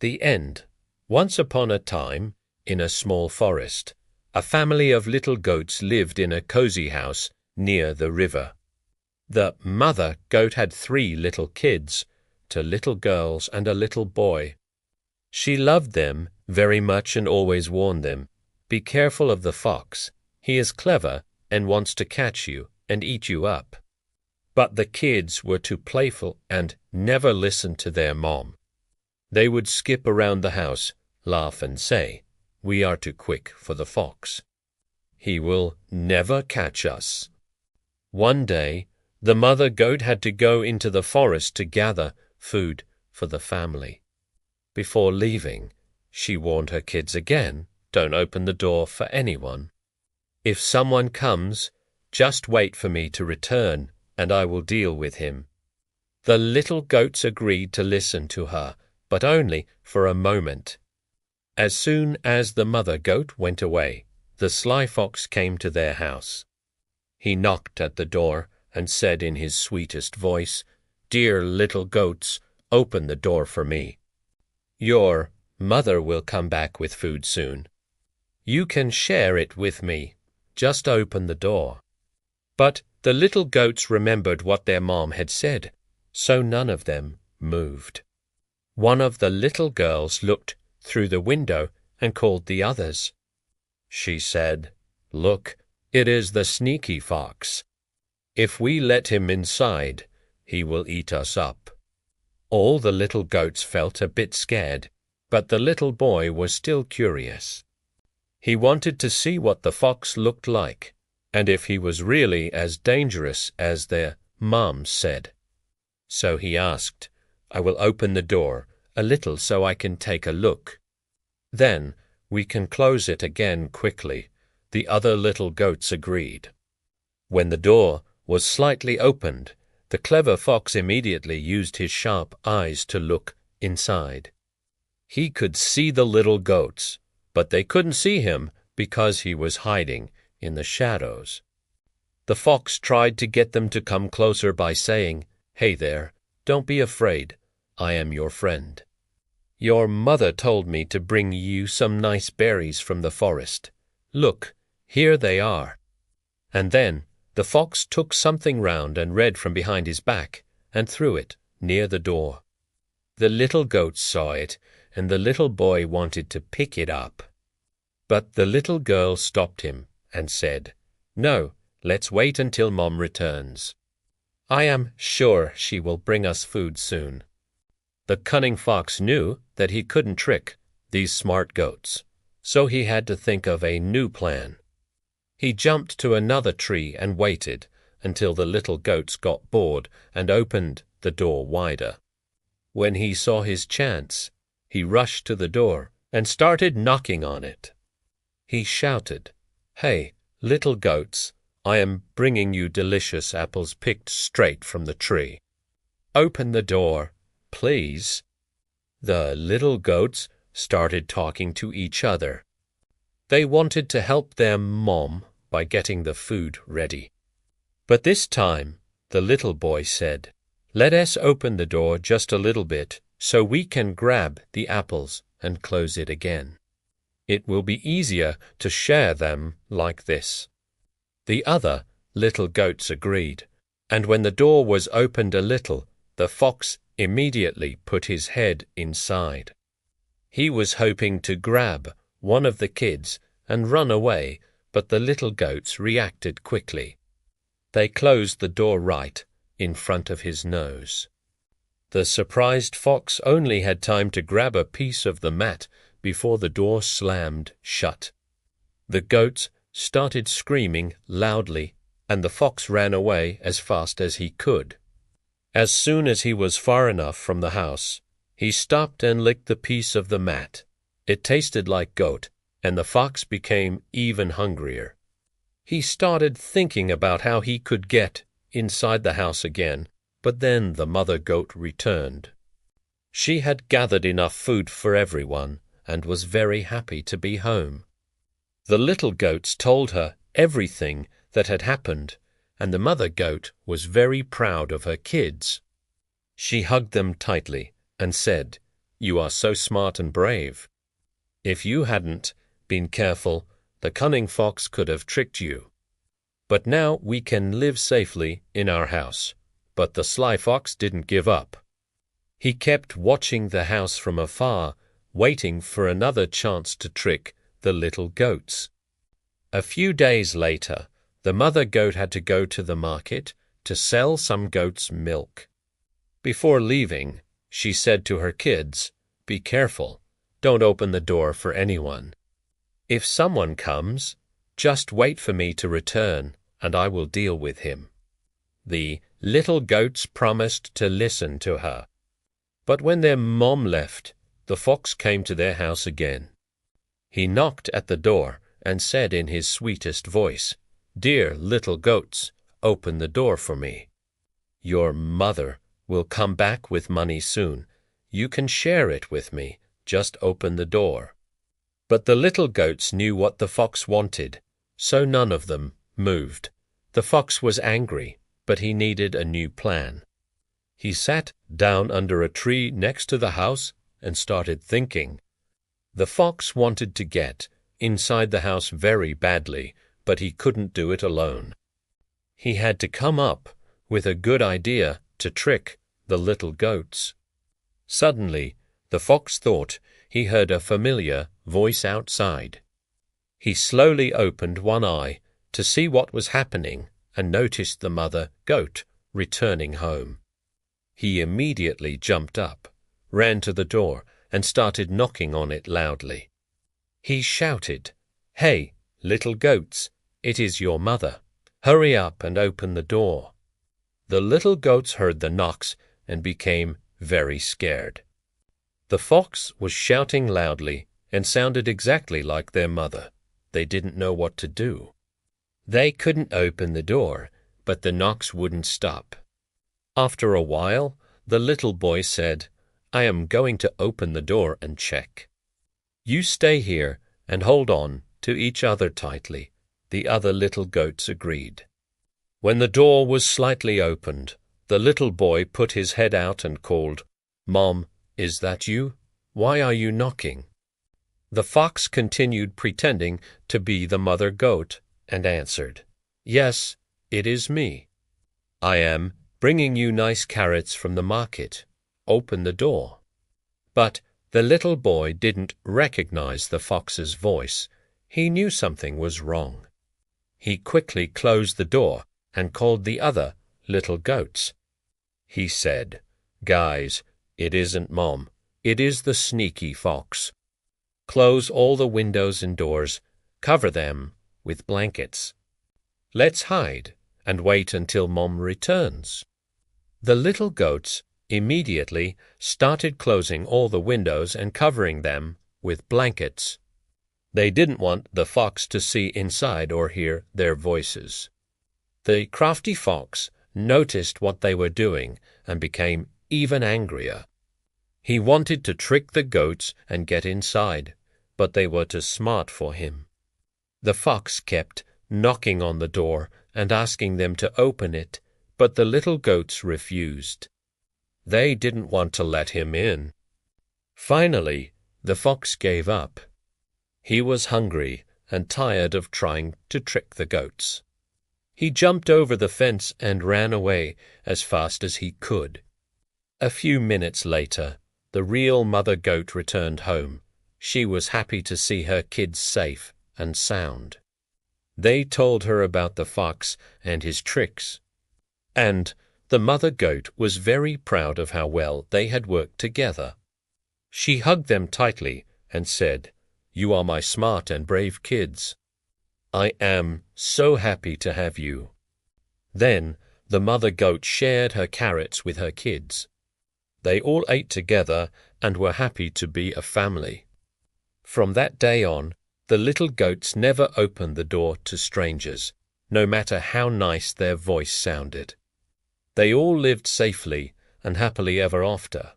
The end. Once upon a time, in a small forest, a family of little goats lived in a cozy house near the river. The mother goat had 3 little kids, 2 little girls and a little boy. She loved them very much and always warned them, "Be careful of the fox. He is clever and wants to catch you and eat you up." But the kids were too playful and never listened to their mom. They would skip around the house, laugh and say, "We are too quick for the fox. He will never catch us." One day, the mother goat had to go into the forest to gather food for the family. Before leaving, she warned her kids again, "Don't open the door for anyone. If someone comes, just wait for me to return, and I will deal with him." The little goats agreed to listen to her, but only for a moment. As soon as the mother goat went away, the sly fox came to their house. He knocked at the door and said in his sweetest voice, "Dear little goats, open the door for me. Your mother will come back with food soon. You can share it with me. Just open the door." But the little goats remembered what their mom had said, so none of them moved. One of the little girls looked through the window and called the others. She said, "Look, it is the sneaky fox. If we let him inside, he will eat us up." All the little goats felt a bit scared, but the little boy was still curious. He wanted to see what the fox looked like, and if he was really as dangerous as their mom said. So he asked, "I will open the door a little so I can take a look. Then we can close it again quickly." The other little goats agreed. When the door was slightly opened, the clever fox immediately used his sharp eyes to look inside. He could see the little goats, but they couldn't see him because he was hiding in the shadows. The fox tried to get them to come closer by saying, "Hey there, don't be afraid. I am your friend. Your mother told me to bring you some nice berries from the forest. Look, here they are." And then the fox took something round and red from behind his back and threw it near the door. The little goats saw it, and the little boy wanted to pick it up. But the little girl stopped him and said, "No, let's wait until Mom returns. I am sure she will bring us food soon." The cunning fox knew that he couldn't trick these smart goats, so he had to think of a new plan. He jumped to another tree and waited until the little goats got bored and opened the door wider. When he saw his chance, he rushed to the door and started knocking on it. He shouted, "Hey, little goats, I am bringing you delicious apples picked straight from the tree. Open the door, please." The little goats started talking to each other. They wanted to help their mom by getting the food ready. But this time, the little boy said, "Let us open the door just a little bit so we can grab the apples and close it again. It will be easier to share them like this." The other little goats agreed, and when the door was opened a little, the fox immediately put his head inside. He was hoping to grab one of the kids and run away, but the little goats reacted quickly. They closed the door right in front of his nose. The surprised fox only had time to grab a piece of the mat before the door slammed shut. The goats started screaming loudly, and the fox ran away as fast as he could. As soon as he was far enough from the house, he stopped and licked the piece of the mat. It tasted like goat, and the fox became even hungrier. He started thinking about how he could get inside the house again, but then the mother goat returned. She had gathered enough food for everyone and was very happy to be home. The little goats told her everything that had happened, and the mother goat was very proud of her kids. She hugged them tightly and said, You are so smart and brave. If you hadn't been careful, the cunning fox could have tricked you. But now we can live safely in our house." But the sly fox didn't give up. He kept watching the house from afar, waiting for another chance to trick the little goats. A few days later, the mother goat had to go to the market to sell some goat's milk. Before leaving, she said to her kids, "Be careful. Don't open the door for anyone. If someone comes, just wait for me to return, and I will deal with him." The little goats promised to listen to her. But when their mom left, the fox came to their house again. He knocked at the door and said in his sweetest voice, "Dear little goats, open the door for me. Your mother will come back with money soon. You can share it with me. Just open the door." But the little goats knew what the fox wanted, so none of them moved. The fox was angry, but he needed a new plan. He sat down under a tree next to the house and started thinking. The fox wanted to get inside the house very badly, but he couldn't do it alone. He had to come up with a good idea to trick the little goats. Suddenly, the fox thought he heard a familiar voice outside. He slowly opened one eye to see what was happening and noticed the mother goat returning home. He immediately jumped up, ran to the door, and started knocking on it loudly. He shouted, "Hey, little goats, it is your mother. Hurry up and open the door." The little goats heard the knocks and became very scared. The fox was shouting loudly and sounded exactly like their mother. They didn't know what to do. They couldn't open the door, but the knocks wouldn't stop. After a while, the little boy said, "I am going to open the door and check. You stay here and hold on to each other tightly." The other little goats agreed. When the door was slightly opened, the little boy put his head out and called, "Mom, is that you? Why are you knocking?" The fox continued pretending to be the mother goat and answered, "Yes, it is me. I am bringing you nice carrots from the market. Open the door." But the little boy didn't recognize the fox's voice. He knew something was wrong. He quickly closed the door and called the other little goats. He said, "Guys, it isn't Mom. It is the sneaky fox. Close all the windows and doors. Cover them with blankets. Let's hide and wait until Mom returns." The little goats immediately started closing all the windows and covering them with blankets. They didn't want the fox to see inside or hear their voices. The crafty fox noticed what they were doing and became even angrier. He wanted to trick the goats and get inside, but they were too smart for him. The fox kept knocking on the door and asking them to open it, but the little goats refused. They didn't want to let him in. Finally, the fox gave up. He was hungry and tired of trying to trick the goats. He jumped over the fence and ran away as fast as he could. A few minutes later, the real mother goat returned home. She was happy to see her kids safe and sound. They told her about the fox and his tricks. And the mother goat was very proud of how well they had worked together. She hugged them tightly and said, "You are my smart and brave kids. I am so happy to have you." Then the mother goat shared her carrots with her kids. They all ate together and were happy to be a family. From that day on, the little goats never opened the door to strangers, no matter how nice their voice sounded. They all lived safely and happily ever after.